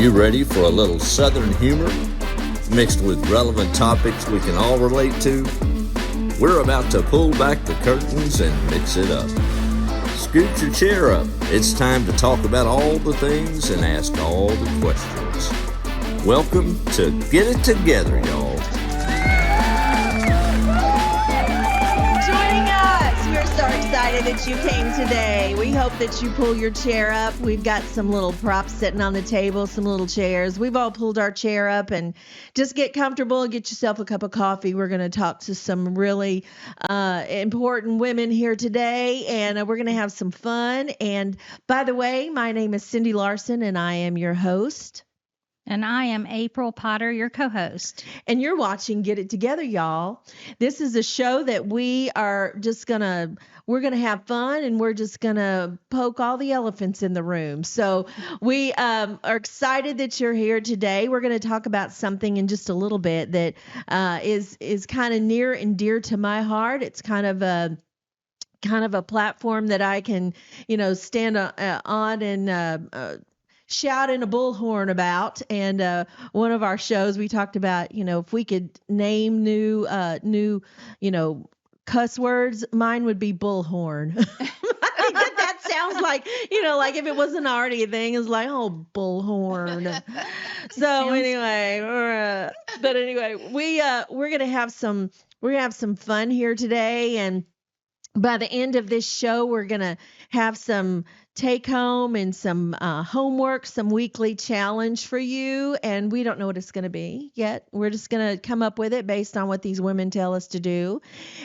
you ready for a little Southern humor mixed with relevant topics we can all relate to? We're about to pull back the curtains and mix it up. Scoot your chair up. It's time to talk about all the things and ask all the questions. Welcome to Get It Together, y'all. Joining us. We're so excited that you came today. We hope that you pull your chair up. We've got some little props sitting on the table, some little chairs. We've all pulled our chair up and just get comfortable and get yourself a cup of coffee. We're going to talk to some really important women here today, and we're going to have some fun. And by the way, my name is Cindy Larson, and I am your host. And I am April Potter, your co-host. And you're watching Get It Together, y'all. This is a show that we're going to have fun, and we're just going to poke all the elephants in the room. So we are excited that you're here today. We're going to talk about something in just a little bit that is kind of near and dear to my heart. It's kind of a platform that I can, stand on and shout in a bullhorn about. And one of our shows, we talked about, if we could name new cuss words, mine would be bullhorn. I mean, that sounds like, like if it wasn't already a thing, it's like, oh, bullhorn. So anyway, but anyway, we're gonna have some fun here today, and by the end of this show, we're gonna have some take home and some homework, some weekly challenge for you. And we don't know what it's going to be yet. We're just going to come up with it based on what these women tell us to do.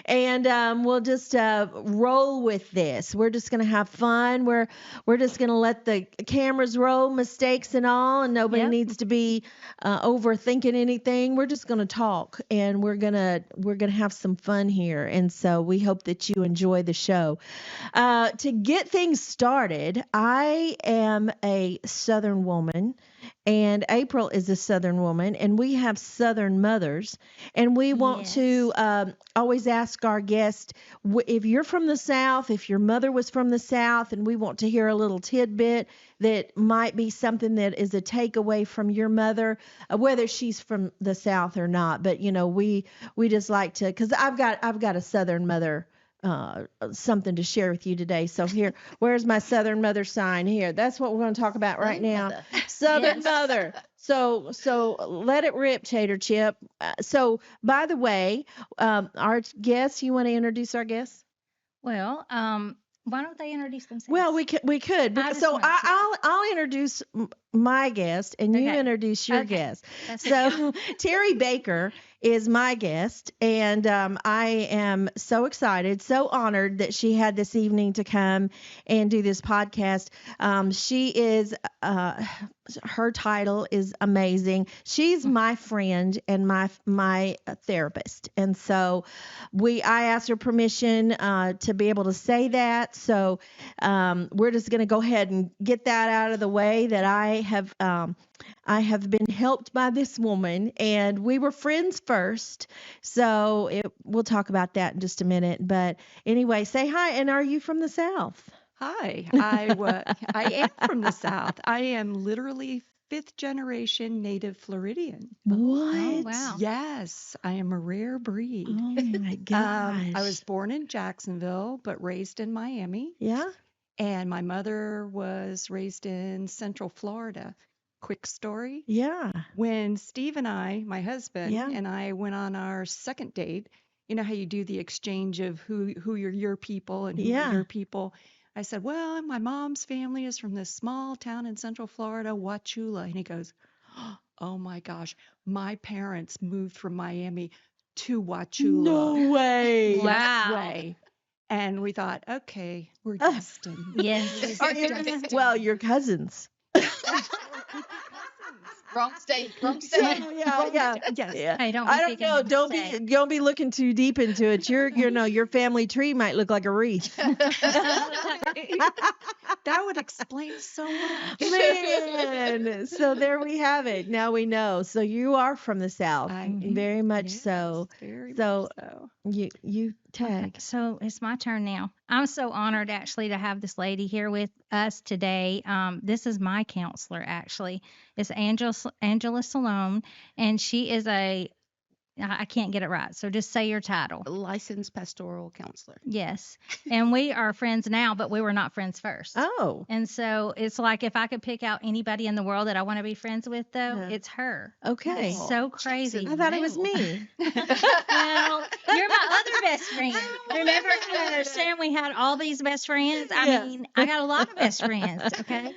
And we'll just roll with this. We're just going to have fun. We're just going to let the cameras roll, mistakes and all, and nobody needs to be overthinking anything. We're just going to talk, and we're going to have some fun here. And so we hope that you enjoy the show. To get things started, I am a Southern woman, and April is a Southern woman, and we have Southern mothers, and we want to always ask our guests, if you're from the South, if your mother was from the South, and we want to hear a little tidbit that might be something that is a takeaway from your mother, whether she's from the South or not. But we just like to, because I've got a Southern mother. Something to share with you today. So here, where's my Southern mother sign? Here, that's what we're going to talk about right now. Southern mother. So let it rip, Tater Chip. So by the way, our guests, you want to introduce our guests? Well, why don't they introduce themselves? Well, we could. So I'll introduce my guest, and you introduce your guest. So Terry Baker is my guest, and I am so excited, so honored that she had this evening to come and do this podcast. She is, her title is amazing. She's my friend and my therapist, and so I asked her permission to be able to say that. So we're just going to go ahead and get that out of the way, that I have been helped by this woman, and we were friends first. So we'll talk about that in just a minute. But anyway, say hi. And are you from the South? Hi, I am from the South. I am literally fifth generation native Floridian. What? Oh, wow. Yes, I am a rare breed. Oh my gosh. I was born in Jacksonville, but raised in Miami. Yeah. And my mother was raised in Central Florida. Quick story. Yeah. When Steve and I, my husband, Yeah. and I went on our second date, you know how you do the exchange of who are your people and who are your people. I said, well, my mom's family is from this small town in Central Florida, Wauchula. And he goes, oh my gosh, my parents moved from Miami to Wauchula. No way. Wow. Way. And we thought, okay, we're destined. Yes. Well, you're cousins. Wrong state. Yeah. Yes. Hey, don't I don't know. Don't be looking too deep into it. Your family tree might look like a wreath. That would explain so much. Man. So there we have it. Now we know. So you are from the South. Very much so. Very So much so. you tag. So it's my turn now. I'm so honored actually to have this lady here with us today. This is my counselor actually. It's Angela Salome, and she is I can't get it right, so just say your title. Licensed pastoral counselor. Yes. And we are friends now, but we were not friends first. Oh. And so it's like if I could pick out anybody in the world that I want to be friends with, though, Yeah. it's her. Okay. It's so crazy. I thought it was me. Well, you're my other best friend. Remember, I understand we had all these best friends. I mean, I got a lot of best friends, okay?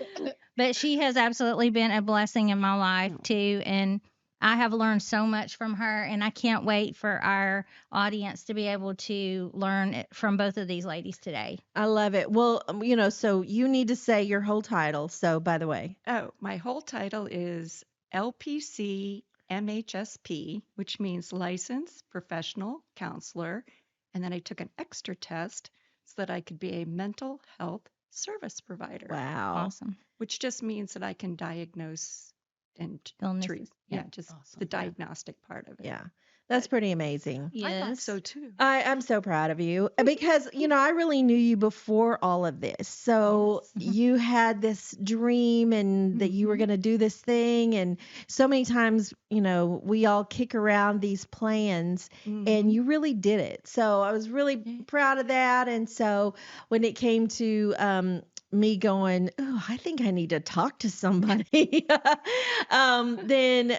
But she has absolutely been a blessing in my life, too. And I have learned so much from her, and I can't wait for our audience to be able to learn it from both of these ladies today. I love it. Well, so you need to say your whole title. So, by the way. Oh, my whole title is LPC MHSP, which means Licensed Professional Counselor. And then I took an extra test so that I could be a mental health service provider. Wow. Awesome. Which just means that I can diagnose and Illnesses. treat. Yeah, just the diagnostic part of it. Yeah. That's pretty amazing. Yes. I thought so too. I'm so proud of you because, I really knew you before all of this. So you had this dream and that you were going to do this thing. And so many times, we all kick around these plans and you really did it. So I was really proud of that. And so when it came to, me going, oh, I think I need to talk to somebody. Then,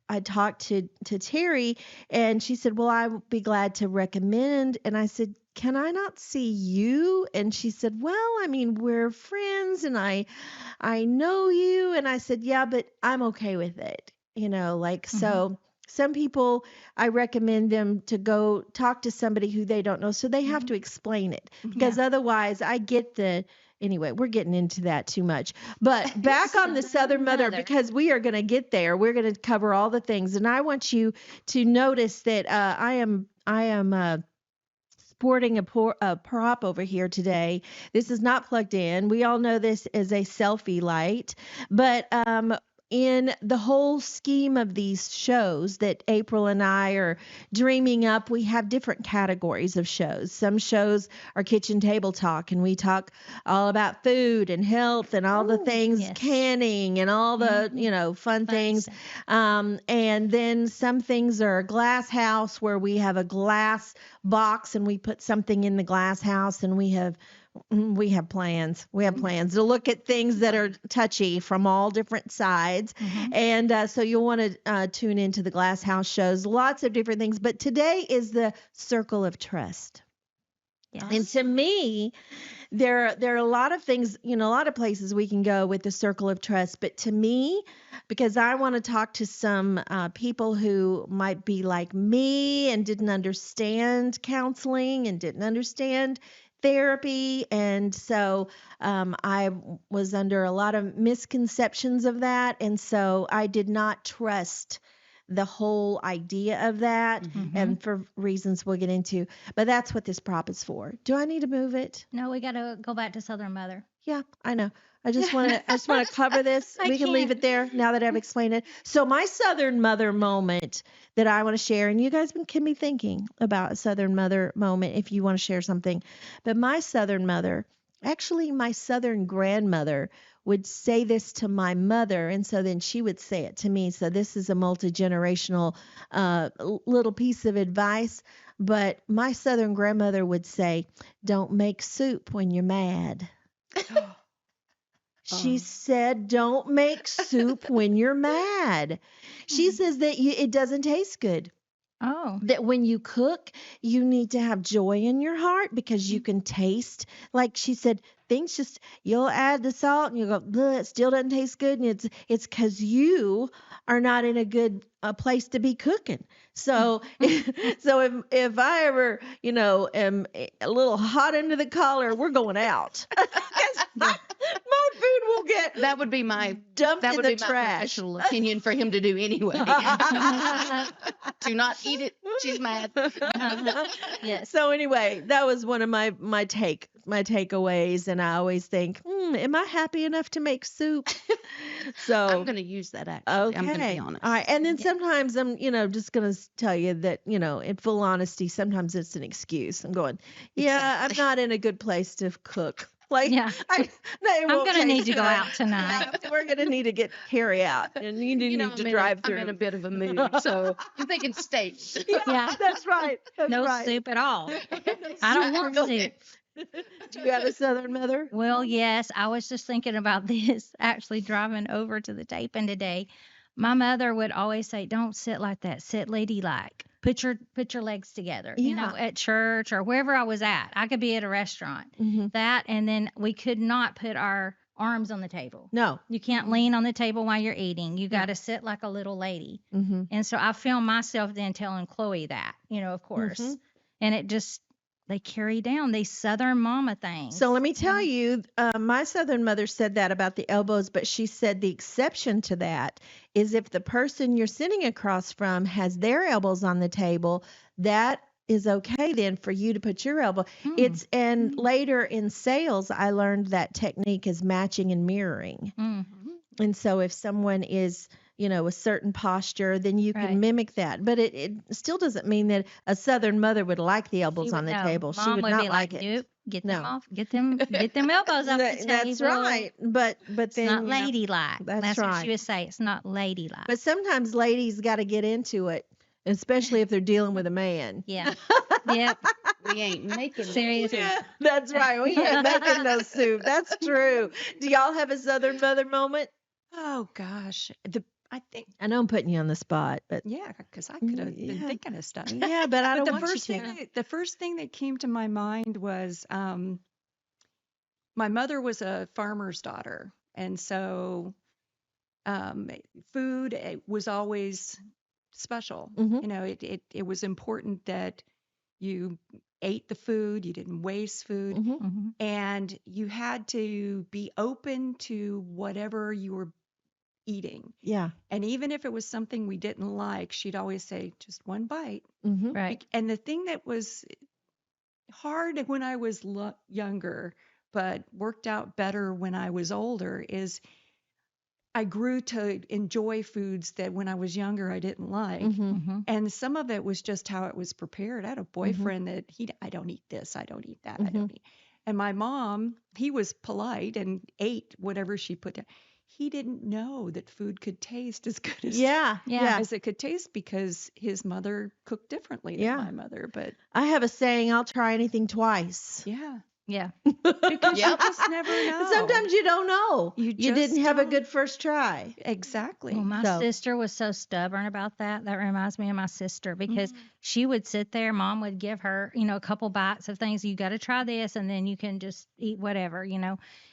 I talked to Terry and she said, well, I would be glad to recommend. And I said, can I not see you? And she said, well, I mean, we're friends and I know you. And I said, yeah, but I'm okay with it. So some people, I recommend them to go talk to somebody who they don't know. So they have to explain it because otherwise anyway, we're getting into that too much. But back on the Southern Mother, because we are going to get there. We're going to cover all the things. And I want you to notice that I am sporting a prop over here today. This is not plugged in. We all know this is a selfie light. But in the whole scheme of these shows that April and I are dreaming up, we have different categories of shows. Some shows are kitchen table talk, and we talk all about food and health and all the things, canning and all the, fun things. And then some things are glass house, where we have a glass box and we put something in the glass house, and we have plans. We have plans to look at things that are touchy from all different sides. And so you'll want to tune into the Glass House shows, lots of different things. But today is the circle of trust. Yes. And to me, there are a lot of things, a lot of places we can go with the circle of trust. But to me, because I want to talk to some people who might be like me and didn't understand counseling and didn't understand therapy. And so I was under a lot of misconceptions of that. And so I did not trust the whole idea of that, and for reasons we'll get into. But that's what this prop is for. Do I need to move it? No, we got to go back to Southern Mother. Yeah, I know. I just want to cover this. We can leave it there now that I've explained it. So my Southern Mother moment that I want to share, and you guys can be thinking about a Southern Mother moment if you want to share something. But my Southern Mother, actually my Southern grandmother, would say this to my mother, and so then she would say it to me. So this is a multi-generational little piece of advice. But my Southern grandmother would say, don't make soup when you're mad. She said, don't make soup when you're mad. She says that it doesn't taste good. Oh. That when you cook, you need to have joy in your heart because you can taste, like she said, things just, you'll add the salt and you go, it still doesn't taste good. And it's because you are not in a good place to be cooking. So, if I ever, am a little hot under the collar, we're going out. My food will get that would be my dumped in the my trash. professional opinion for him to do anyway. Do not eat it She's mad. Yes. So anyway, that was one of my takeaways, and I always think, am I happy enough to make soup? So I'm going to use that actually. I'm going to be honest. All right. And then sometimes I'm, just going to tell you that, in full honesty, sometimes it's an excuse. I'm going, I'm not in a good place to cook. Like, Yeah. I'm going to need to go out tonight. Yeah, we're going to need to get carry out, and you need to drive through. I'm in a bit of a mood, so I'm thinking steak. Yeah. That's right. That's No right. soup at all. I don't want soup. Do you have a Southern mother? Well, yes, I was just thinking about this actually driving over to the taping today. My mother would always say, "Don't sit like that. Sit ladylike. Put your legs together." At church or wherever I was at. I could be at a restaurant. Mm-hmm. That, and then we could not put our arms on the table. No. You can't lean on the table while you're eating. You got to sit like a little lady. Mm-hmm. And so I filmed myself then telling Chloe that, of course. Mm-hmm. And it just, they carry down these Southern mama things. So let me tell you, my Southern mother said that about the elbows, but she said the exception to that is if the person you're sitting across from has their elbows on the table, that is okay then for you to put your elbow. Later in sales, I learned that technique is matching and mirroring. Mm-hmm. And so if someone is, a certain posture, then you can mimic that. But it still doesn't mean that a Southern mother would like the elbows on the table. Mom she would not be like it. Nope, get them off. Get them elbows off the table. That's right. But then it's not ladylike. That's what right. she would say. It's not ladylike. But sometimes ladies got to get into it, especially if they're dealing with a man. Yeah. Yep. We ain't making Seriously. Yeah, that's right. We ain't making no soup. That's true. Do y'all have a Southern mother moment? Oh gosh, I know I'm putting you on the spot, but because I could have been thinking of stuff. yeah, but I don't want you to. The first thing that came to my mind was my mother was a farmer's daughter, and so food was always special. Mm-hmm. It was important that you ate the food, you didn't waste food, Mm-hmm. and you had to be open to whatever you were eating. Yeah. And even if it was something we didn't like, she'd always say, just one bite. Mm-hmm. Right. And the thing that was hard when I was younger, but worked out better when I was older, is I grew to enjoy foods that when I was younger I didn't like. Mm-hmm. And some of it was just how it was prepared. I had a boyfriend that I don't eat this, I don't eat that, I don't eat. And my mom, he was polite and ate whatever she put down. He didn't know that food could taste as good as as it could taste because his mother cooked differently than my mother. But I have a saying, I'll try anything twice. yeah. Yeah. Because you just never know. Sometimes you don't know. You just didn't have a don't. good first try. Exactly. Well, my sister was so stubborn about that. That reminds me of my sister because she would sit there. Mom would give her, a couple bites of things. You got to try this, and then you can just eat whatever,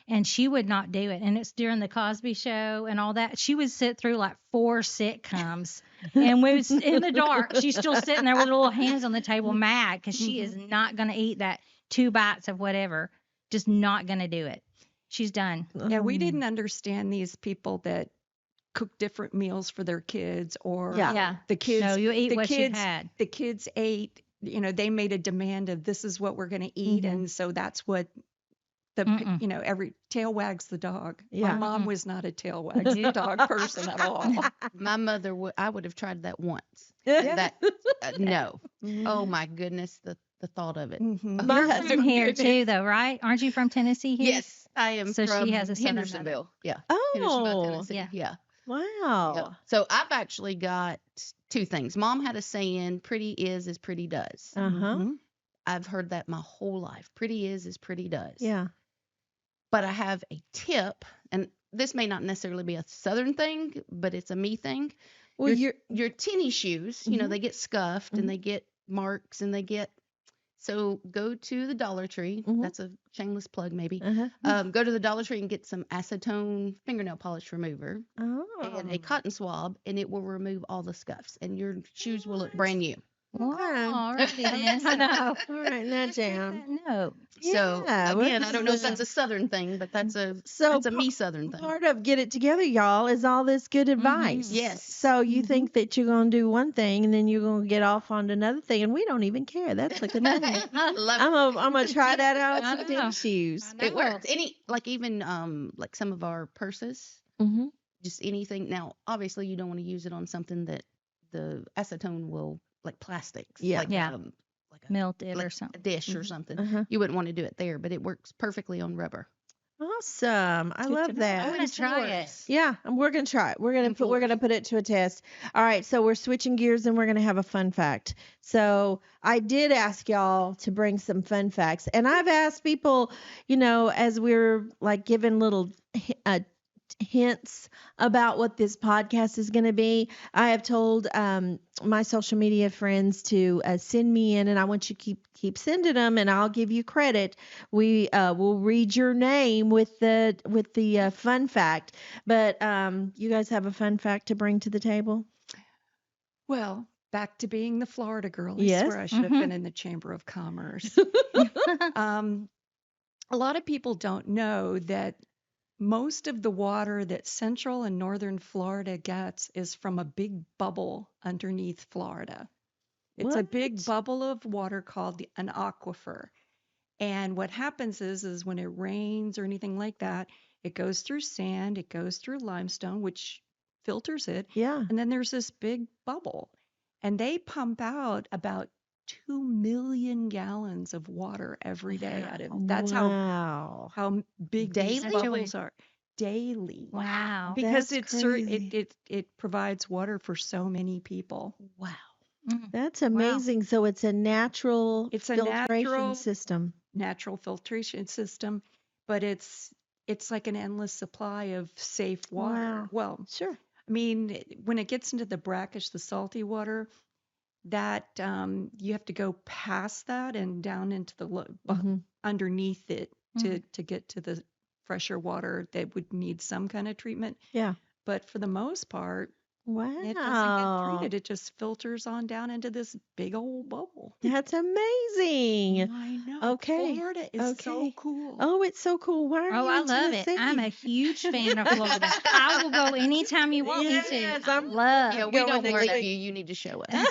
And she would not do it. And it's during the Cosby Show and all that. She would sit through like 4 sitcoms, and we was in the dark. She's still sitting there with her little hands on the table, mad because she is not going to eat that 2 bites of whatever. Just not going to do it. She's done. Yeah, we didn't understand these people that cook different meals for their kids, or the kids. No, you eat the what kids, you had. The kids ate. They made a demand of this is what we're going to eat, and so that's what every tail wags the dog. Yeah. My mom was not a tail wags the dog person at all. My mother I would have tried that once. Yeah. That no. Oh my goodness, the thought of it. My You're husband from here too, though, right? Aren't you from Tennessee here? Yes, I am. So from she has a Southern mother. Hendersonville. Yeah. Oh, Tennessee. Yeah. wow. Yep. So I've actually got 2 things. Mom had a saying, pretty is as pretty does. Uh-huh. I've heard that my whole life. Pretty is as pretty does. Yeah. But I have a tip, and this may not necessarily be a Southern thing, but it's a me thing. Well, your tennis shoes, they get scuffed and they get marks and they get. So go to the Dollar Tree. That's a shameless plug, maybe. Go to the Dollar Tree and get some acetone fingernail polish remover and a cotton swab, and it will remove all the scuffs, and your shoes will look brand new. Well, Okay. all righty then. I know. All right, that down. No. So Yeah, again, I don't know if we're- that's a Southern thing, but that's a So me Southern thing. part of Get It Together, y'all, is all this good advice. Yes. So you think that you're going to do one thing and then you're going to get off on another thing, and we don't even care. That's like the thing. Love I'm gonna try that out I with know. tennis shoes. I it know. works. Even like some of our purses, Mm-hmm. just anything. Now, obviously, you don't want to use it on something that the acetone will, like plastics. Yeah. Like, Yeah. like a, Melt it like or a something. dish or something. Uh-huh. You wouldn't want to do it there, but it works perfectly on rubber. Awesome. I Good to love know. that. I'm gonna try it. Yeah, and we're gonna try it. We're And gonna put it to a test. All right, so we're switching gears and we're gonna have a fun fact. So I did ask y'all to bring some fun facts, and I've asked people, as we're like giving little hints about what this podcast is going to be. I have told my social media friends to send me in, and I want you to keep sending them, and I'll give you credit. We will read your name with the fun fact. But you guys have a fun fact to bring to the table? Well, back to being the Florida girl. I Yes. swear I should have been in the Chamber of Commerce. A lot of people don't know that most of the water that central and northern Florida gets is from a big bubble underneath Florida. It's a big What? bubble of water called an aquifer. And what happens is when it rains or anything like that, it goes through sand, it goes through limestone, which filters it, Yeah. and then there's this big bubble. And they pump out about 2 million gallons of water every day out of it. That's Wow. how big these Daily? bubbles are daily. Wow. Because That's it provides water for so many people. Wow. That's amazing. So it's a natural It's a filtration natural- system. Natural filtration system, but it's like an endless supply of safe water. Wow. Well, Sure. I mean, when it gets into the brackish, the salty water, that you have to go past that and down into the Mhm. underneath it to get to the fresher water that would need some kind of treatment. Yeah. But for the most part, Wow. it doesn't get treated. It just filters on down into this big old bubble. That's amazing. I know. Okay. Florida is so Okay. cool. Oh, it's so cool. Why are Oh, you I in love it. I'm a Tennessee? huge fan of Florida. I will go anytime you want me to. Yes, I I'm- love. Yeah, we Going don't next worship week. you. You need to show us.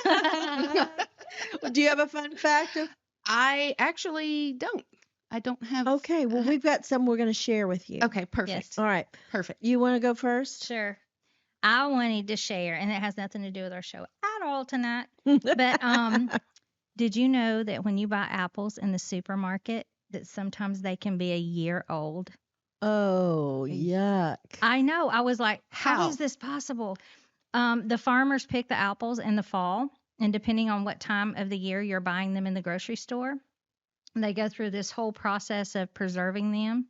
Do you have a fun fact? I actually don't. I don't have. Okay. Well, we've got some we're going to share with you. Okay, perfect. Yes. All right. Perfect. You want to go first? Sure. I wanted to share, and it has nothing to do with our show at all tonight. But did you know that when you buy apples in the supermarket, that sometimes they can be a year old? Oh, yuck. I know. I was like, how How? is this possible? The farmers pick the apples in the fall, and depending on what time of the year you're buying them in the grocery store, they go through this whole process of preserving them.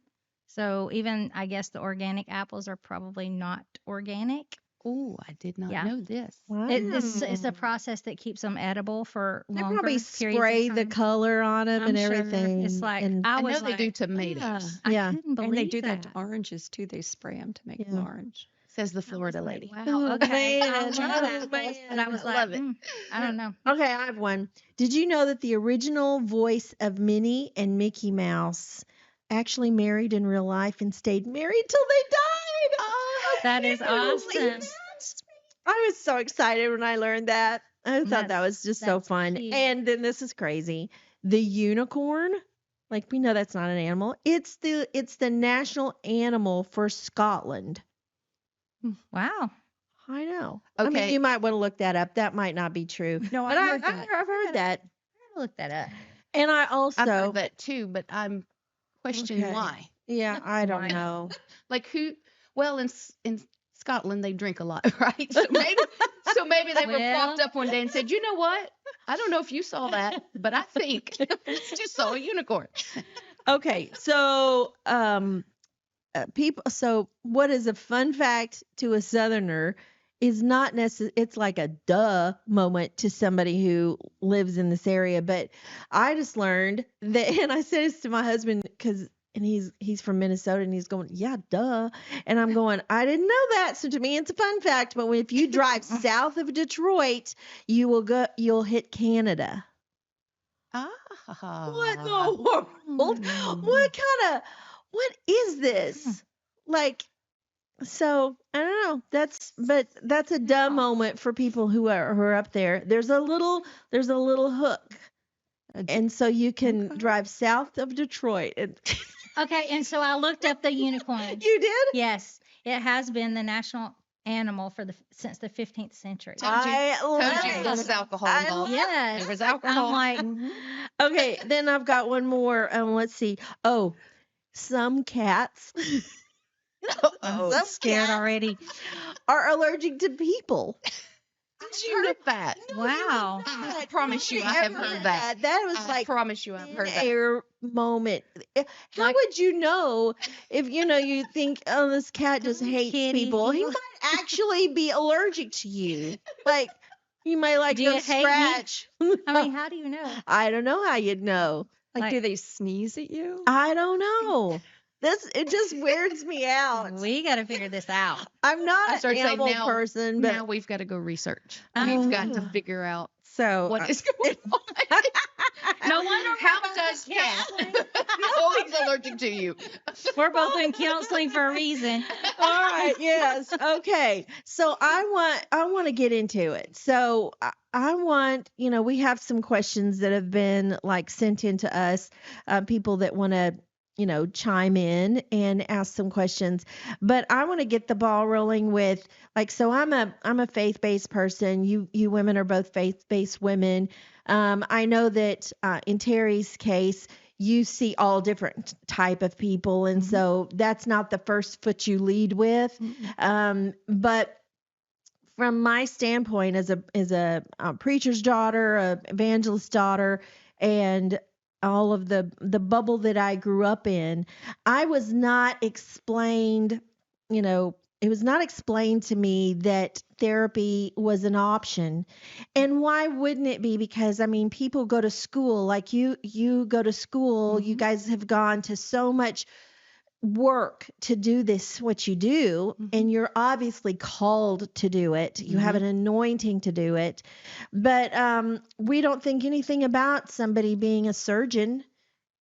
So even, I guess, the organic apples are probably not organic. Oh, I did not Yeah. know this. Wow. It's a process that keeps them edible for They longer probably periods spray of the time. color on them I'm and sure. everything. It's like and I I was know they like, do tomatoes. I Yeah. couldn't believe And they do that that. to oranges too. They spray them to make them Yeah. orange. Says the I was Florida like, lady. Wow. Oh, Okay. I man. love Oh, apples, man. but I was I like, love it. I don't know. Okay, I have one. Did you know that the original voice of Minnie and Mickey Mouse actually married in real life and stayed married till they died? Oh, That is can you believe awesome. that? I was so excited when I learned that. I thought that was just so That's fun. cute. And then this is crazy. The unicorn, like we know that's not an animal. It's the national animal for Scotland. Wow. I know. I mean, Okay. you might want to look that up. That might not be true. No, But I heard that. I've heard that. Look that up. And I I've also, heard that too, but I'm questioning Okay. why. yeah, I don't Why? know. Like who? Well, in Scotland they drink a lot, right? So maybe they were Well- propped up one day and said, you know what? I don't know if you saw that, but I think just saw a unicorn. Okay, so people. So what is a fun fact to a Southerner is not necessarily. It's like a duh moment to somebody who lives in this area. But I just learned that, and I said this to my husband because And he's from Minnesota, and he's going, yeah, duh. And I'm going, I didn't know that. So to me, it's a fun fact. But if you drive south of Detroit, you'll hit Canada. What in the world? What is this? Like, so I don't know. That's a dumb moment for people who are up there. There's a little hook. And so you can drive south of Detroit. Okay, and so I looked up the unicorn. You did? Yes, it has been the national animal since the 15th century. I love There was alcohol involved. Yes, There was alcohol. I'm like, Okay, then I've got one more. Let's see. Oh, some cats I'm scared already. are allergic to people. Did you heard that? Wow. I promise you, I have heard that. That was I like promise you, I've heard that. air moment. How would you know if you think, oh, this cat just hates people? He might actually be allergic to you. Like you might like Do you go hate me? scratch. I mean, how do you know? I don't know how you'd know. Like, do they sneeze at you? I don't know. It just weirds me out. We got to figure this out. I'm not an started saying, animal person, but Now we've got to go research. We've got to figure out so what is going on. No wonder How does cat always allergic to you? we're both in counseling for a reason. all right, yes, okay. So I want to get into it. So I want, we have some questions that have been like sent in to us, people that want to chime in and ask some questions. But I want to get the ball rolling with so I'm a faith-based person. You women are both faith-based women. I know that in Terry's case, you see all different type of people, and so that's not the first foot you lead with. But from my standpoint as a preacher's daughter, a evangelist's daughter, and all of the bubble that I grew up in, I was not explained, it was not explained to me that therapy was an option. And why wouldn't it be? Because people go to school, like you go to school, you guys have gone to so much work to do this, what you do, and you're obviously called to do it. You have an anointing to do it. But we don't think anything about somebody being a surgeon.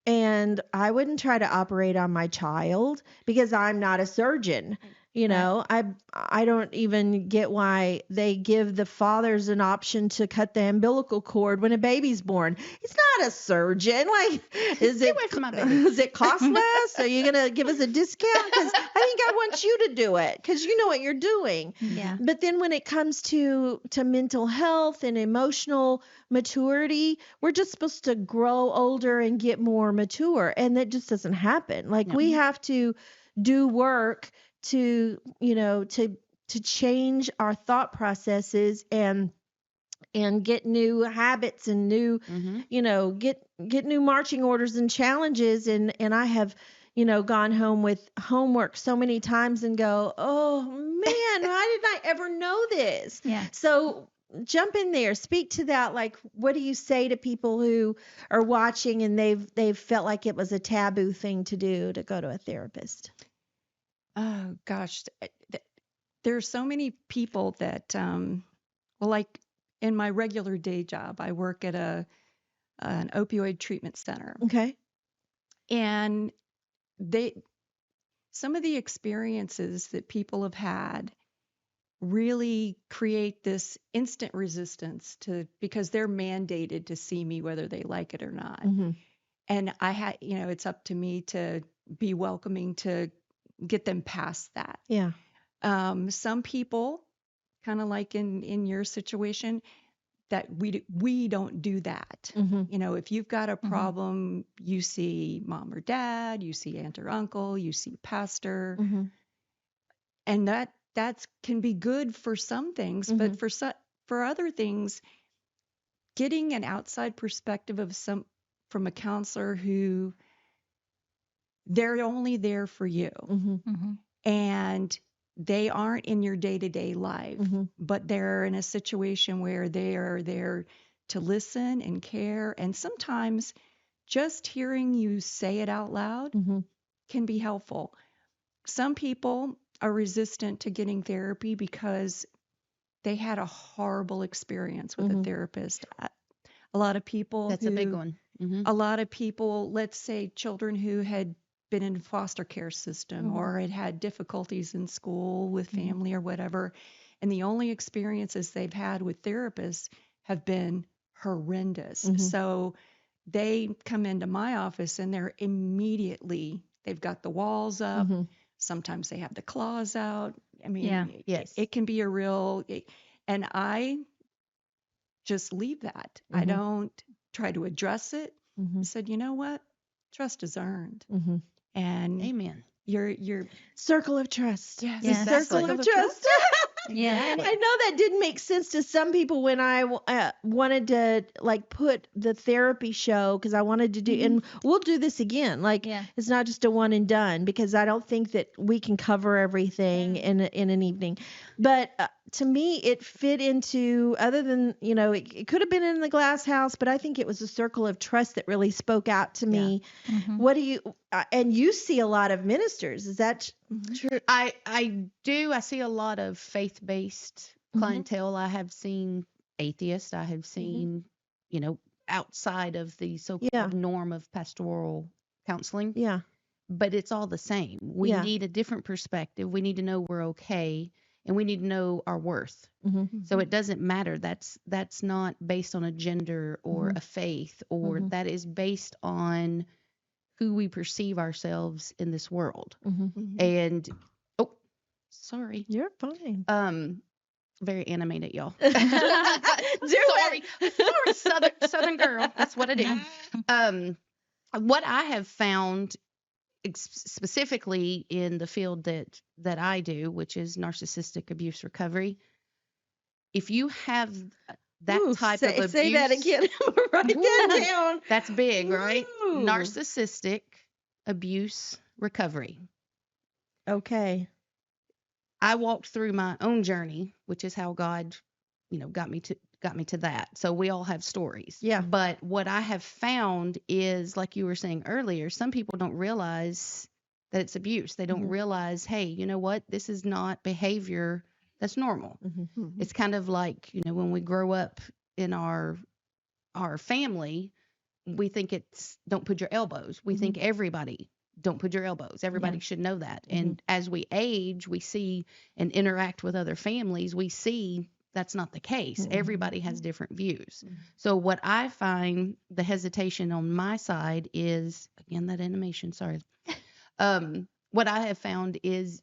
And I wouldn't try to operate on my child because I'm not a surgeon. I don't even get why they give the fathers an option to cut the umbilical cord when a baby's born. He's not a surgeon. Like, is it cost less? Are you going to give us a discount? Because I think I want you to do it because you know what you're doing. Yeah. But then when it comes to mental health and emotional maturity, we're just supposed to grow older and get more mature. And that just doesn't happen. Like we have to do work to change our thought processes and get new habits and new get new marching orders and challenges, and I have gone home with homework so many times and go, oh man, why didn't I ever know this? So jump in there, speak to that. Like, what do you say to people who are watching and they've felt like it was a taboo thing to do to go to a therapist? Oh gosh, there's so many people that, like in my regular day job, I work at an opioid treatment center. Okay. And some of the experiences that people have had really create this instant resistance because they're mandated to see me whether they like it or not. And it's up to me to be welcoming to get them past that. Yeah. Some people, kind of like in your situation, that we don't do that. If you've got a problem, you see mom or dad, you see aunt or uncle, you see pastor, and that can be good for some things, but for other things, getting an outside perspective from a counselor who they're only there for you. And they aren't in your day-to-day life, but they're in a situation where they are there to listen and care. And sometimes just hearing you say it out loud can be helpful. Some people are resistant to getting therapy because they had a horrible experience with a therapist. A lot of people That's a big one. A lot of people, let's say children who had been in foster care system or had difficulties in school with family or whatever, and the only experiences they've had with therapists have been horrendous. So they come into my office and they've got the walls up. Sometimes they have the claws out. I mean, Yes. it can be and I just leave that. I don't try to address it. I said, you know what? Trust is earned. And Amen. Your circle of trust. Yes, Yes. exactly. Circle of trust. Yeah. I know that didn't make sense to some people when I wanted to like put the therapy show because I wanted to do, and we'll do this again. Like it's not just a one and done because I don't think that we can cover everything in an evening. But to me, it fit into other than it could have been in the glass house, but I think it was a circle of trust that really spoke out to me. What do you and you see a lot of ministers? Is that true? I do. I see a lot of faith-based clientele. I have seen atheists. I have seen, outside of the so-called norm of pastoral counseling. Yeah. But it's all the same. We need a different perspective. We need to know we're okay, and we need to know our worth. So it doesn't matter. That's not based on a gender or a faith, or that is based on who we perceive ourselves in this world. And sorry. You're fine. Very animated, y'all. Sorry. Sorry, Southern girl. That's what I do. What I have found specifically in the field that I do, which is narcissistic abuse recovery, if you have that type of abuse, say that again. Write that down. That's big, right? Ooh. Narcissistic abuse recovery. Okay. I walked through my own journey, which is how God, got me to that. So we all have stories. Yeah. But what I have found is, like you were saying earlier, some people don't realize that it's abuse. They don't realize, hey, you know what? This is not behavior that's normal. It's kind of like, when we grow up in our family, we think it's don't put your elbows. We think everybody don't put your elbows. Everybody should know that. And as we age, we see and interact with other families, we see that's not the case. Everybody has different views. So what I find the hesitation on my side is, again, that animation, sorry. What I have found is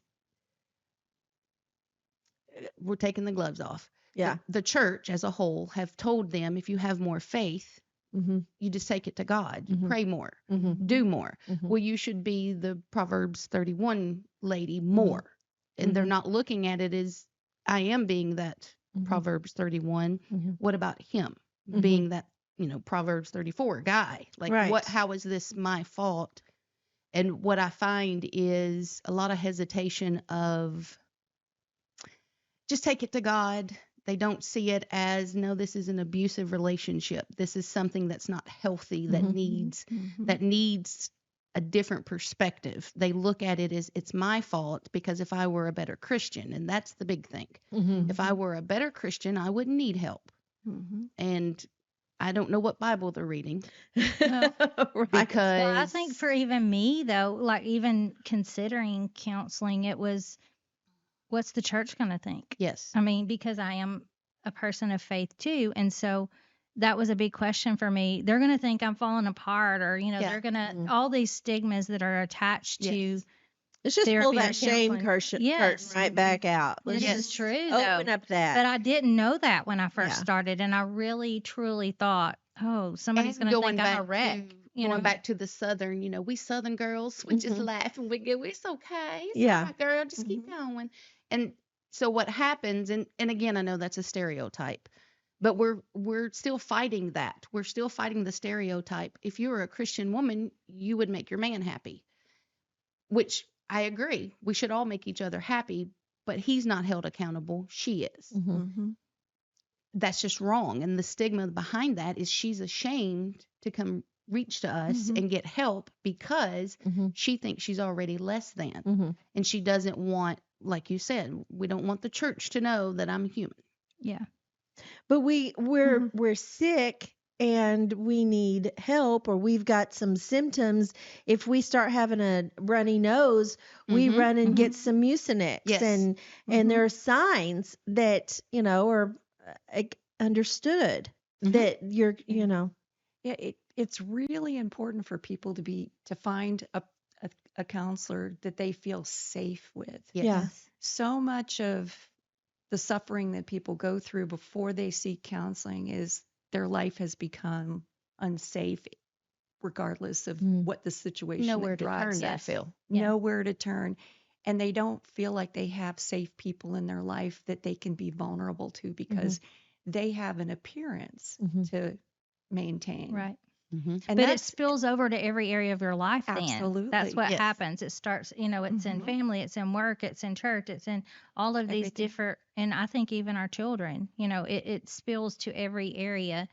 we're taking the gloves off. Yeah. The church as a whole have told them, if you have more faith, you just take it to God. You pray more, do more. Well, you should be the Proverbs 31 lady more. And they're not looking at it as I am being that Proverbs 31. What about him being that, Proverbs 34 guy? Like how is this my fault? And what I find is a lot of hesitation of just take it to God. They don't see it as, no, this is an abusive relationship. This is something that's not healthy, that needs a different perspective. They look at it as it's my fault because if I were a better Christian, and that's the big thing. If I were a better Christian, I wouldn't need help. And I don't know what Bible they're reading. Because I think for even me though, like even considering counseling, it was, what's the church going to think? Yes. I mean, because I am a person of faith too. And so that was a big question for me. They're going to think I'm falling apart or, they're going to, all these stigmas that are attached to. Let's just pull therapy or that shame counseling. curtain right back out. This Let's is true. open up that. But I didn't know that when I first started. And I really, truly thought, somebody's going to think I'm a wreck. Going back to the Southern, we Southern girls, we just laugh and we go, it's okay. It's all right, girl, just keep going. And so what happens, and again, I know that's a stereotype, but we're still fighting that. We're still fighting the stereotype. If you were a Christian woman, you would make your man happy, which I agree. We should all make each other happy, but he's not held accountable. She is. That's just wrong. And the stigma behind that is she's ashamed to come reach to us and get help because she thinks she's already less than. And she doesn't want, like you said, we don't want the church to know that I'm human. Yeah. But we're sick and we need help, or we've got some symptoms. If we start having a runny nose, we run and get some Mucinex. Yes. And there are signs that, are understood that you're, Yeah, it's really important for people to find a counselor that they feel safe with. Yeah. So much of the suffering that people go through before they seek counseling is their life has become unsafe, regardless of what the situation Nowhere to drives turn, I us. feel. Nowhere to turn. And they don't feel like they have safe people in their life that they can be vulnerable to because they have an appearance to maintain. Right. And But it spills over to every area of your life then. Absolutely. That's what Yes. happens. It starts, it's in family, it's in work, it's in church, it's in all of these different, and I think even our children, it spills to every area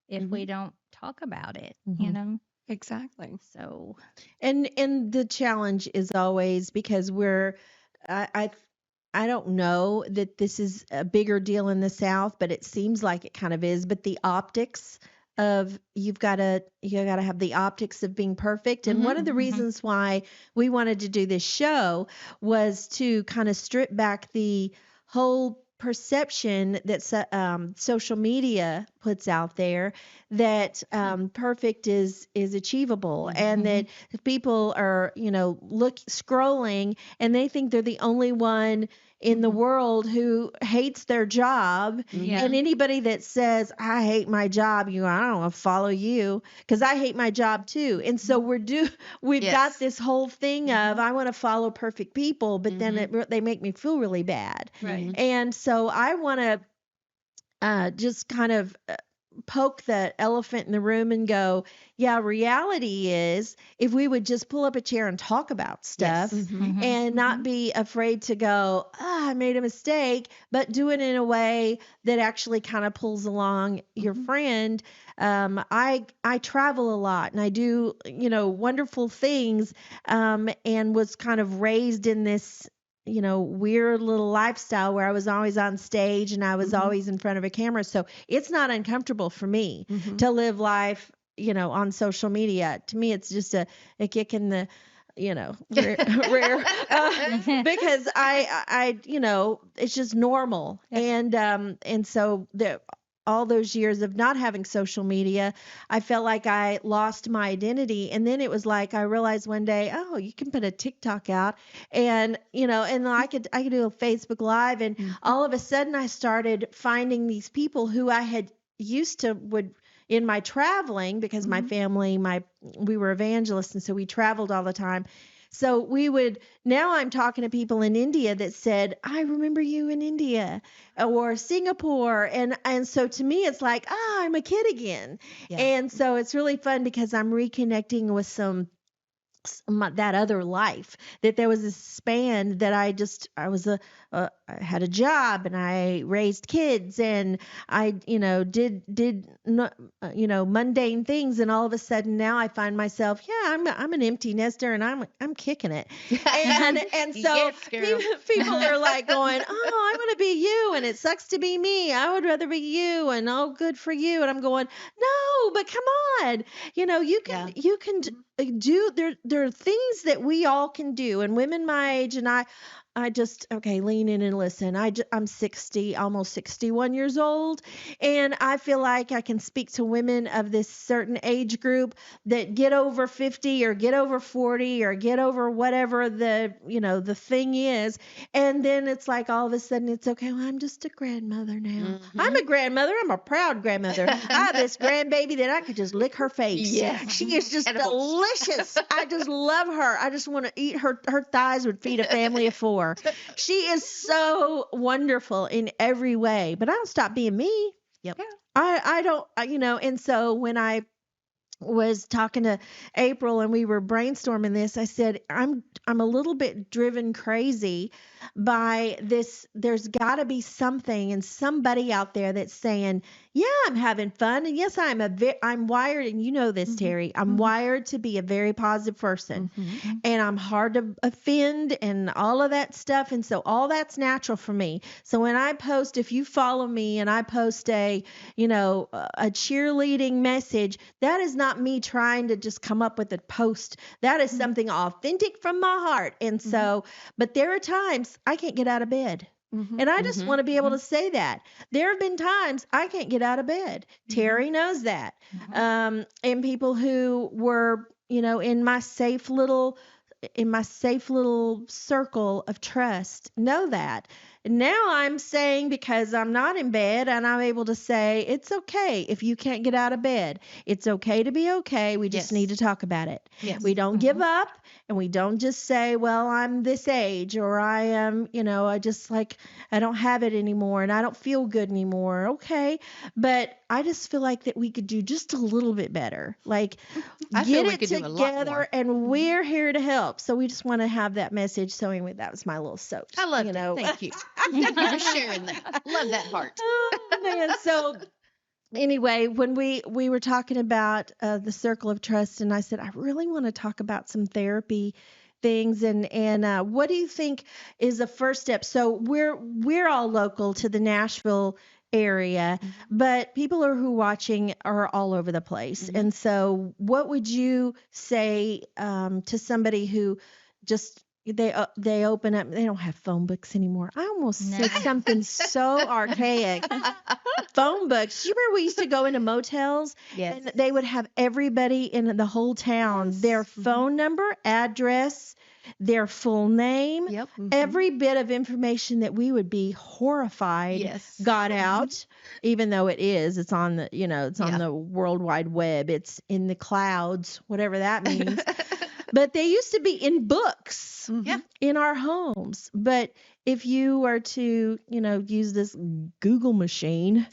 if we don't talk about it, Exactly. So. And the challenge is always because I don't know that this is a bigger deal in the South, but it seems like it kind of is. But the optics of you got to have the optics of being perfect. And one of the reasons why we wanted to do this show was to kind of strip back the whole perception that social media puts out there that perfect is achievable, and that people are scrolling and they think they're the only one in the world who hates their job. And anybody that says I hate my job, I don't want to follow you because I hate my job too. And so we've got this whole thing of I want to follow perfect people, but then they make me feel really bad. Right. And so I want to just kind of poke the elephant in the room and go, yeah, reality is if we would just pull up a chair and talk about stuff and not be afraid to go, I made a mistake, but do it in a way that actually kind of pulls along your friend. I travel a lot and I do, wonderful things, and was kind of raised in this weird little lifestyle where I was always on stage and I was always in front of a camera. So it's not uncomfortable for me to live life, on social media. To me, it's just a kick in the, rare, because I it's just normal. And so all those years of not having social media, I felt like I lost my identity. And then it was like I realized one day, oh, you can put a TikTok out and and I could do a Facebook Live, and all of a sudden I started finding these people who I had used to would in my traveling, because my family, we were evangelists, and so we traveled all the time. So now I'm talking to people in India that said, I remember you in India or Singapore. And so to me, it's like, I'm a kid again. Yeah. And so it's really fun because I'm reconnecting with that other life, that there was this span that I had a job and I raised kids and I, did mundane things. And all of a sudden now I find myself, I'm an empty nester and I'm kicking it. And so people are like going, I want to be you. And it sucks to be me. I would rather be you. And good for you. And I'm going, no, but come on, you can do, there are things that we all can do, and women my age, and I just, lean in and listen. I'm 60, almost 61 years old, and I feel like I can speak to women of this certain age group that get over 50 or get over 40 or get over whatever the thing is. And then it's like all of a sudden it's okay. Well, I'm just a grandmother now. I'm a grandmother. I'm a proud grandmother. I have this grandbaby that I could just lick her face. Yes. She is just delicious. I just love her. I just want to eat her. Her thighs would feed a family of 4. She is so wonderful in every way, but I don't stop being me. Yep. Yeah. I don't, and so when I was talking to April and we were brainstorming this, I said, I'm a little bit driven crazy by this. There's got to be something and somebody out there that's saying, yeah, I'm having fun. And yes, I'm wired. And you know this, Terry, I'm wired to be a very positive person, and I'm hard to offend and all of that stuff. And so all that's natural for me. So when I post, if you follow me and I post a cheerleading message, that is not me trying to just come up with a post. That is something authentic from my heart. And so, but there are times I can't get out of bed. And I just want to be able to say that. There have been times I can't get out of bed. Terry knows that. And people who were, in my safe little circle of trust know that. Now I'm saying, because I'm not in bed, and I'm able to say, it's okay if you can't get out of bed. It's okay to be okay. We just need to talk about it. Yes. We don't give up, and we don't just say, well, I'm this age, or I am, I don't have it anymore and I don't feel good anymore. Okay. But I just feel like that we could do just a little bit better. Like, I get feel we it could do a lot together, more. and we're here to help. So we just want to have that message. So anyway, that was my little soap. I love it. Thank you. Thank you for sharing that. Love that heart. Oh man. So anyway, when we were talking about the circle of trust, and I said, I really want to talk about some therapy things, and what do you think is the first step? So we're all local to the Nashville area, but people who are watching are all over the place. And so what would you say to somebody who just they open up, they don't have phone books anymore. I almost said something so archaic. Phone books. You remember we used to go into motels? Yes. And they would have everybody in the whole town, their phone number, address, their full name, every bit of information that we would be horrified got out, even though it's on the, it's on the World Wide Web. It's in the clouds, whatever that means. But they used to be in books in our homes. But if you were to, use this Google machine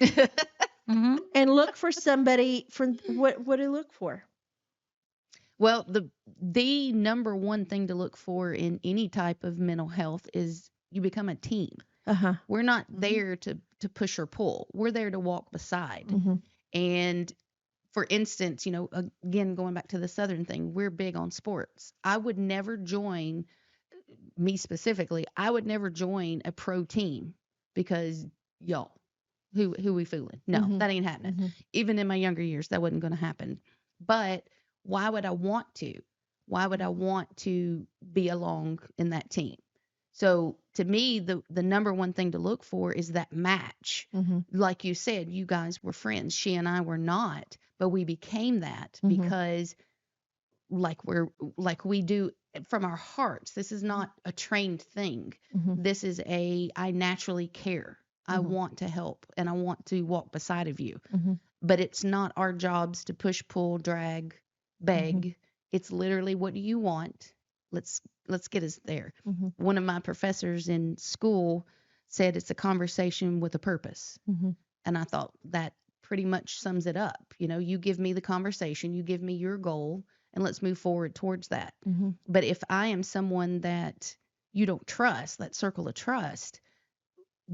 and look for somebody, what do you look for? Well, the number one thing to look for in any type of mental health is you become a team. We're not there to push or pull. We're there to walk beside. And for instance, again, going back to the Southern thing, we're big on sports. I would never join, me specifically, I would never join a pro team because y'all, who we fooling? No, that ain't happening. Even in my younger years, that wasn't going to happen. But why would I want to? Why would I want to be along in that team? So to me, the number one thing to look for is that match. Like you said, you guys were friends. She and I were not, but we became that because like we do from our hearts. This is not a trained thing. This is I naturally care. I want to help and I want to walk beside of you. But it's not our jobs to push, pull, drag, beg. It's literally, what do you want? Let's get us there. One of my professors in school said it's a conversation with a purpose. And I thought that pretty much sums it up. You give me the conversation, you give me your goal, and let's move forward towards that. But if I am someone that you don't trust, that circle of trust,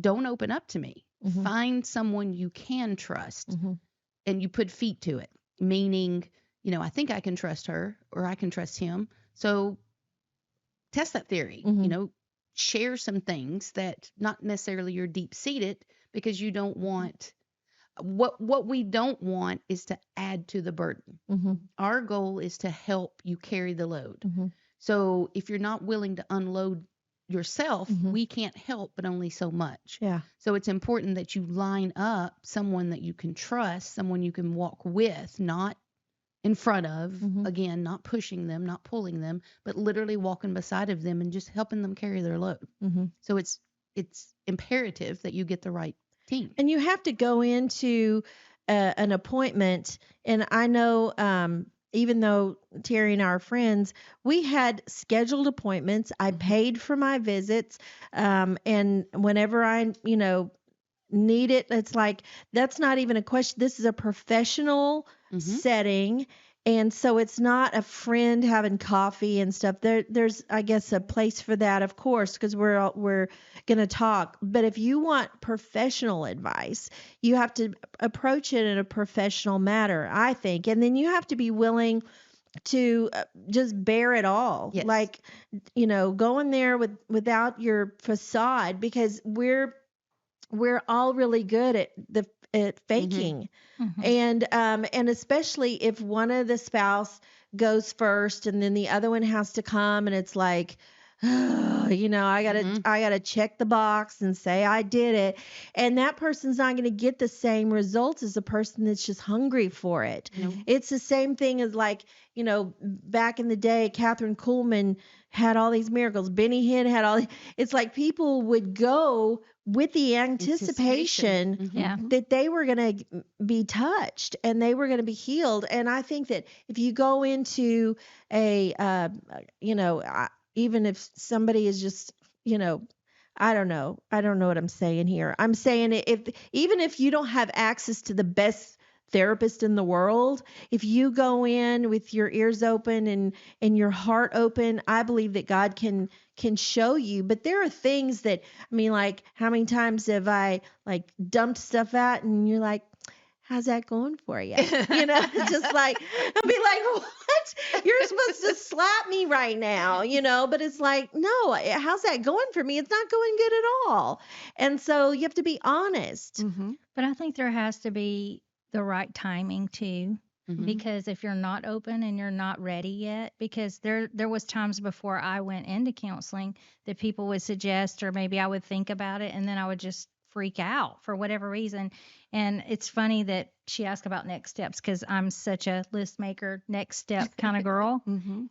don't open up to me. Find someone you can trust and you put feet to it. Meaning, I think I can trust her or I can trust him. So test that theory, share some things that not necessarily you're deep seated, because you don't want, what we don't want is to add to the burden. Our goal is to help you carry the load. So if you're not willing to unload yourself, we can't help but only so much. So it's important that you line up someone that you can trust, someone you can walk with, not in front of, again, not pushing them, not pulling them, but literally walking beside of them and just helping them carry their load. So it's imperative that you get the right team. And you have to go into an appointment. And I know, even though Terry and I are friends, we had scheduled appointments. I paid for my visits. And whenever I, need it, it's like, that's not even a question. This is a professional setting. And so it's not a friend having coffee and stuff. There's, I guess, a place for that, of course, because we're going to talk. But if you want professional advice, you have to approach it in a professional manner, I think. And then you have to be willing to just bear it all. Yes. Like, go in there without your facade, because we're all really good at faking. And especially if one of the spouse goes first and then the other one has to come, and it's like, I gotta check the box and say I did it, and that person's not going to get the same results as a person that's just hungry for it. It's the same thing as, like, back in the day, Catherine Kuhlman had all these miracles. Benny Hinn had all. It's like people would go with the anticipation that they were going to be touched and they were going to be healed. And I think that if you go into even if somebody is just, I don't know what I'm saying here. I'm saying even if you don't have access to the best therapist in the world, if you go in with your ears open and your heart open, I believe that God can show you. But there are things that, I mean, like, how many times have I, like, dumped stuff out and you're like, how's that going for you? Just like, I'll be like, what? You're supposed to slap me right now, but it's like, no, how's that going for me? It's not going good at all. And so you have to be honest. But I think there has to be the right timing too, because if you're not open and you're not ready yet, because there was times before I went into counseling that people would suggest, or maybe I would think about it, and then I would just freak out for whatever reason. And it's funny that she asked about next steps, because I'm such a list maker, next step kind of girl.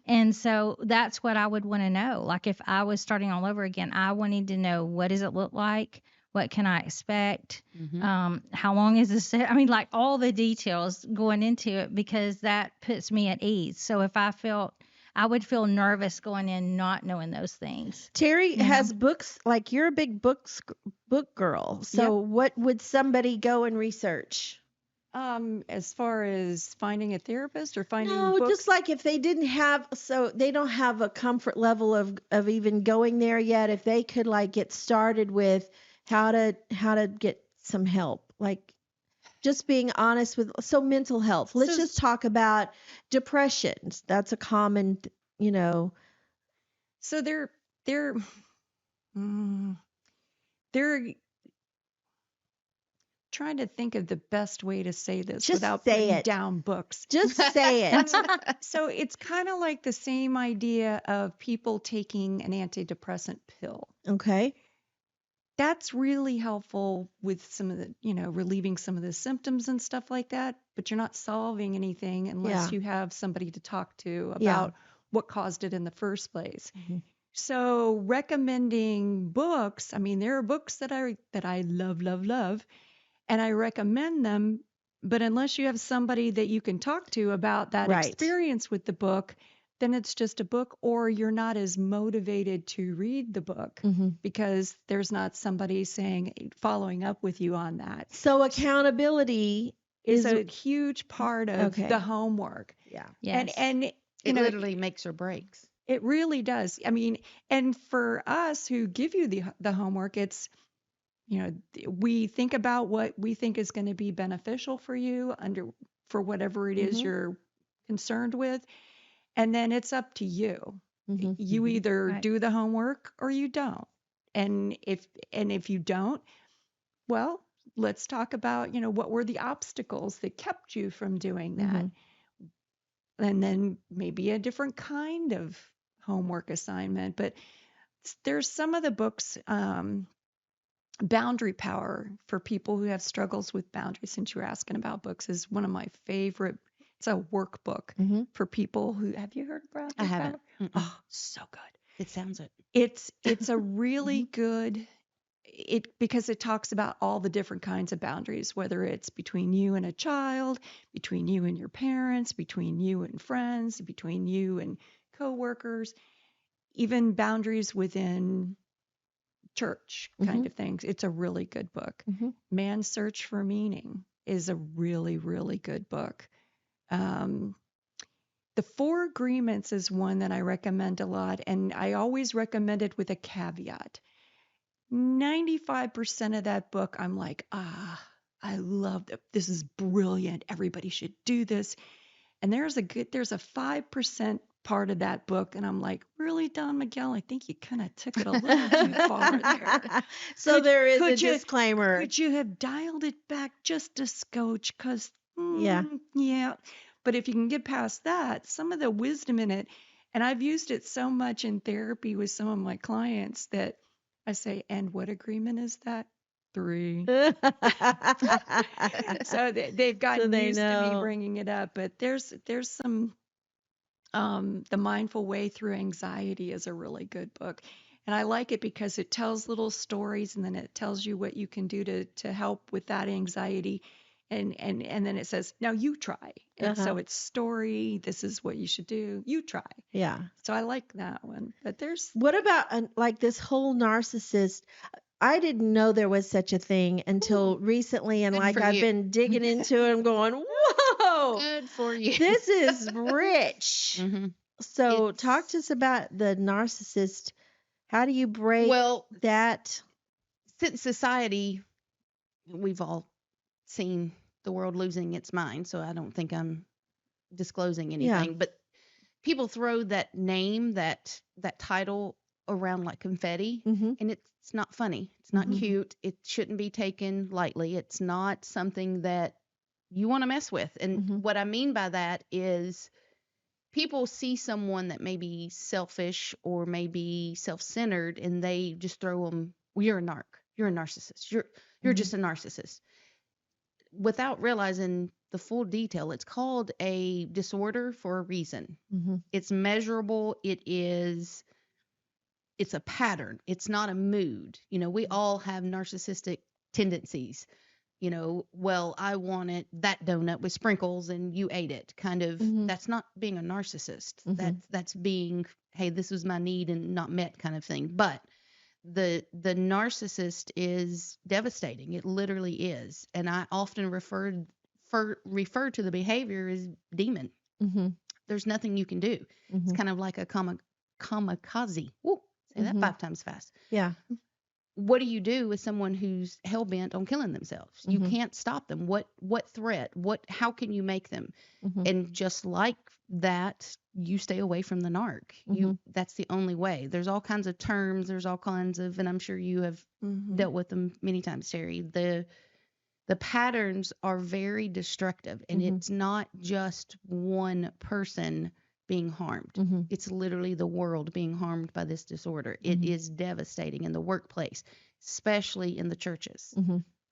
And so that's what I would want to know. Like, if I was starting all over again, I wanted to know, what does it look like? What can I expect? How long is this? I mean, like, all the details going into it, because that puts me at ease. So if I would feel nervous going in not knowing those things. Terry has books, like, you're a big book girl. So what would somebody go and research? As far as finding a therapist or finding books? Just like if they don't have a comfort level of even going there yet, if they could, like, get started with how to get some help, like, just being honest with, mental health. Let's just talk about depression. That's a common, So they're trying to think of the best way to say this without putting down books. Just say it. So it's kind of like the same idea of people taking an antidepressant pill. Okay. That's really helpful with some of the, relieving some of the symptoms and stuff like that, but you're not solving anything unless you have somebody to talk to about what caused it in the first place. So recommending books, I mean, there are books that I love, and I recommend them, but unless you have somebody that you can talk to about that experience with the book, then it's just a book, or you're not as motivated to read the book because there's not somebody following up with you on that. So accountability is a huge part of the homework. Yeah. Yes. And it literally makes or breaks. It really does. I mean, and for us who give you the homework, it's, we think about what we think is going to be beneficial for you for whatever it is you're concerned with. And then it's up to you. You either do the homework or you don't. And if you don't, well, let's talk about, what were the obstacles that kept you from doing that? And then maybe a different kind of homework assignment. But there's some of the books, Boundary Power, for people who have struggles with boundaries, since you're asking about books, is one of my favorite. It's a workbook for people who, have you heard about it? I haven't. Oh, so good. It sounds it. It's a really good, because it talks about all the different kinds of boundaries, whether it's between you and a child, between you and your parents, between you and friends, between you and coworkers, even boundaries within church kind of things. It's a really good book. Man's Search for Meaning is a really, really good book. The Four Agreements is one that I recommend a lot, and I always recommend it with a caveat. 95% of that book, I'm like, I love that. This is brilliant. Everybody should do this. And there's a 5% part of that book, and I'm like, really, Don Miguel? I think you kind of took it a little too far there. So there is a disclaimer. Could you have dialed it back just a scotch? Because, Yeah. But if you can get past that, some of the wisdom in it, and I've used it so much in therapy with some of my clients that I say, and what agreement is that? 3. So they've gotten used to me bringing it up. But there's some, The Mindful Way Through Anxiety is a really good book. And I like it because it tells little stories, and then it tells you what you can do to help with that anxiety. And then it says, now you try. And so it's story. This is what you should do. You try. Yeah. So I like that one. But what about like this whole narcissist? I didn't know there was such a thing until recently. And like I've been digging into it. I'm going, whoa. Good for you. This is rich. So talk to us about the narcissist. How do you break that? Since society, we've all seen the world losing its mind, so I don't think I'm disclosing anything. Yeah. But people throw that name, that title around like confetti, and it's not funny. It's not cute. It shouldn't be taken lightly. It's not something that you want to mess with. And what I mean by that is people see someone that may be selfish or maybe self-centered, and they just throw them, well, you're a narc. You're a narcissist. You're just a narcissist. Without realizing the full detail, it's called a disorder for a reason. It's measurable. It's a pattern. It's not a mood. We all have narcissistic tendencies. Well, I wanted that donut with sprinkles and you ate it. Kind of, that's not being a narcissist. That's being, hey, this was my need and not met kind of thing. But the narcissist is devastating. It literally is. And I often refer to the behavior as demon. There's nothing you can do. It's kind of like a kamikaze. Woo, say that 5 times fast. Yeah. What do you do with someone who's hell-bent on killing themselves? You can't stop them. What threat? How can you make them? And just like that, you stay away from the narc. That's the only way. There's all kinds of terms. There's all kinds of, and I'm sure you have dealt with them many times, Terry. The patterns are very destructive, and it's not just one person being harmed. It's literally the world being harmed by this disorder. It is devastating in the workplace, especially in the churches.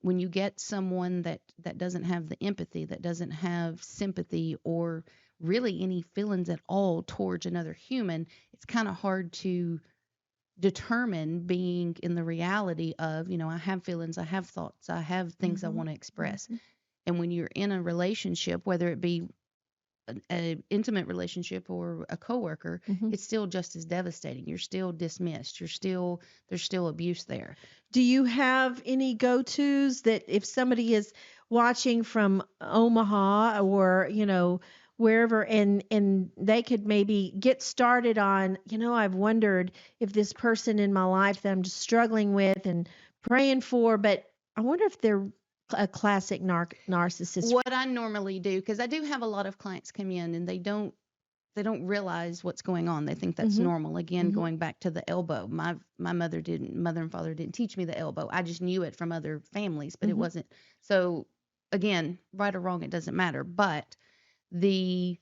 When you get someone that doesn't have the empathy, that doesn't have sympathy or really any feelings at all towards another human, it's kind of hard to determine being in the reality of, I have feelings, I have thoughts, I have things I want to express. And when you're in a relationship, whether it be an intimate relationship or a coworker, it's still just as devastating. You're still dismissed. There's still abuse there. Do you have any go-tos that if somebody is watching from Omaha or, wherever, and they could maybe get started on, I've wondered if this person in my life that I'm just struggling with and praying for, but I wonder if they're a classic narcissist. What I normally do, because I do have a lot of clients come in and they don't realize what's going on. They think that's normal. Again, going back to the elbow, my mother and father didn't teach me the elbow. I just knew it from other families, but it wasn't. So again, right or wrong, it doesn't matter. But the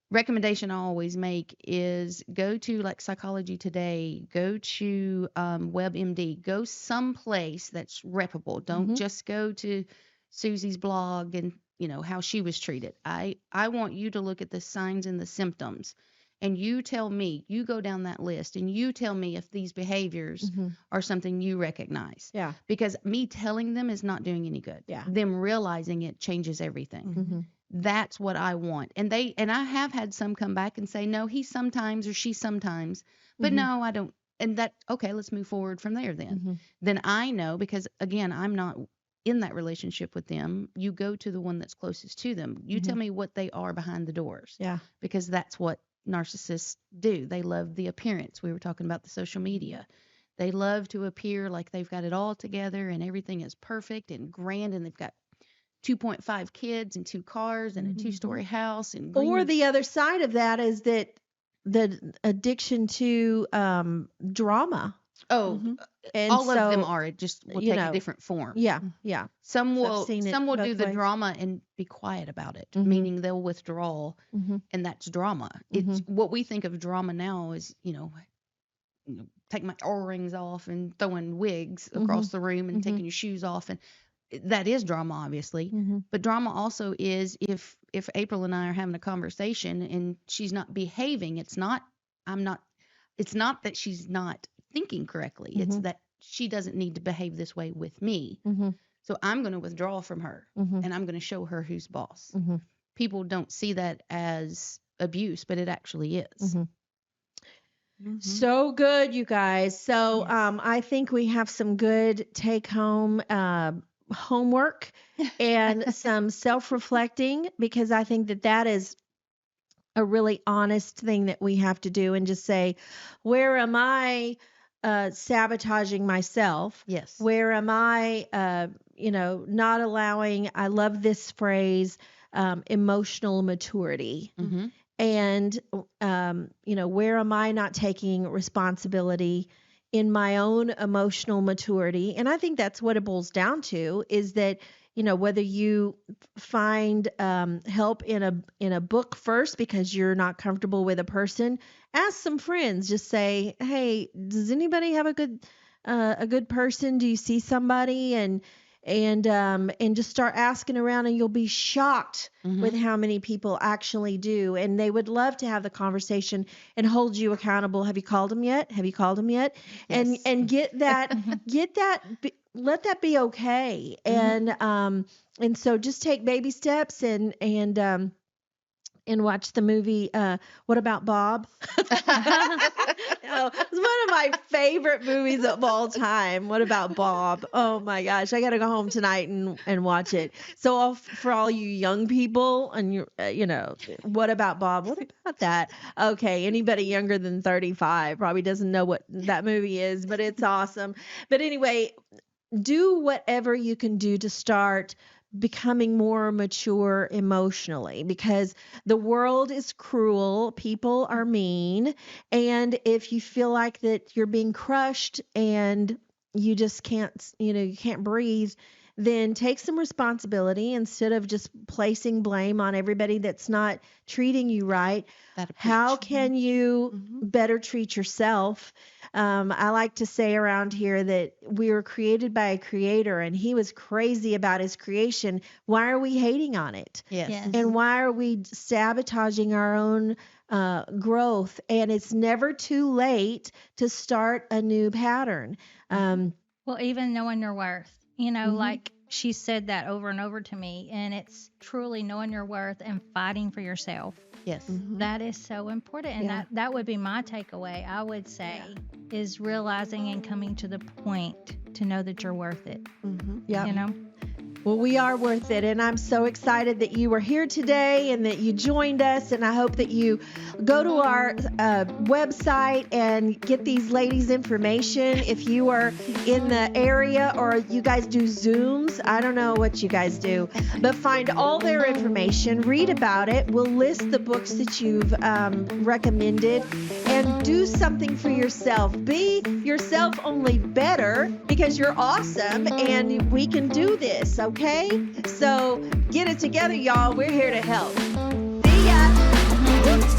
recommendation I always make is go to like Psychology Today, go to WebMD, go someplace that's reputable. Don't just go to Susie's blog and how she was treated. I want you to look at the signs and the symptoms, and you tell me, you go down that list and you tell me if these behaviors are something you recognize. Yeah. Because me telling them is not doing any good. Yeah. Them realizing it changes everything. That's what I want. And I have had some come back and say, no, he sometimes or she sometimes, but no, I don't. And that, okay, let's move forward from there then. Then I know, because again, I'm not in that relationship with them, you go to the one that's closest to them. You tell me what they are behind the doors. Yeah. Because that's what narcissists do. They love the appearance. We were talking about the social media. They love to appear like they've got it all together and everything is perfect and grand, and they've got 2.5 kids and 2 cars and a 2-story house. And or the other side of that is that the addiction to drama. Oh, And all so, of them are. It just will take a different form. Yeah, yeah. Some So I've will seen it do both the ways. drama and be quiet about it, meaning they'll withdraw, and that's drama. It's what we think of drama now is, take my O-rings off and throwing wigs across the room and taking your shoes off, and that is drama, obviously. But drama also is if April and I are having a conversation and she's not behaving, it's not that she's not thinking correctly. It's that she doesn't need to behave this way with me. So I'm going to withdraw from her and I'm going to show her who's boss. People don't see that as abuse, but it actually is. So good, you guys. So I think we have some good take-home homework and some self-reflecting, because I think that is a really honest thing that we have to do, and just say, where am I sabotaging myself? Yes. Where am I, not allowing, I love this phrase, emotional maturity. And, where am I not taking responsibility in my own emotional maturity? And I think that's what it boils down to, is that, whether you find help in a book first because you're not comfortable with a person, ask some friends. Just say, hey, does anybody have a good person? Do you see somebody? And just start asking around, and you'll be shocked with how many people actually do. And they would love to have the conversation and hold you accountable. Have you called them yet? Have you called them yet? Yes. And get that, let that be okay. And so just take baby steps and watch the movie, What About Bob? It's one of my favorite movies of all time. What About Bob? Oh my gosh, I got to go home tonight and watch it. So for all you young people, and What About Bob? What about that? Okay, anybody younger than 35 probably doesn't know what that movie is, but it's awesome. But anyway, do whatever you can do to start becoming more mature emotionally, because the world is cruel, people are mean, and if you feel like that you're being crushed and you just can't, you can't breathe, then take some responsibility instead of just placing blame on everybody that's not treating you right. How can you better treat yourself? I like to say around here that we were created by a creator, and he was crazy about his creation. Why are we hating on it? Yes. And why are we sabotaging our own growth? And it's never too late to start a new pattern. Well, even knowing your worth, like she said that over and over to me, and it's truly knowing your worth and fighting for yourself. Yes. That is so important. And that would be my takeaway, I would say, is realizing and coming to the point to know that you're worth it. Yeah. Well, we are worth it, and I'm so excited that you were here today and that you joined us, and I hope that you go to our website and get these ladies' information. If you are in the area, or you guys do Zooms, I don't know what you guys do, but find all their information, read about it. We'll list the books that you've recommended, and do something for yourself. Be yourself, only better, because you're awesome, and we can do this. Okay? So get it together, y'all. We're here to help. See ya.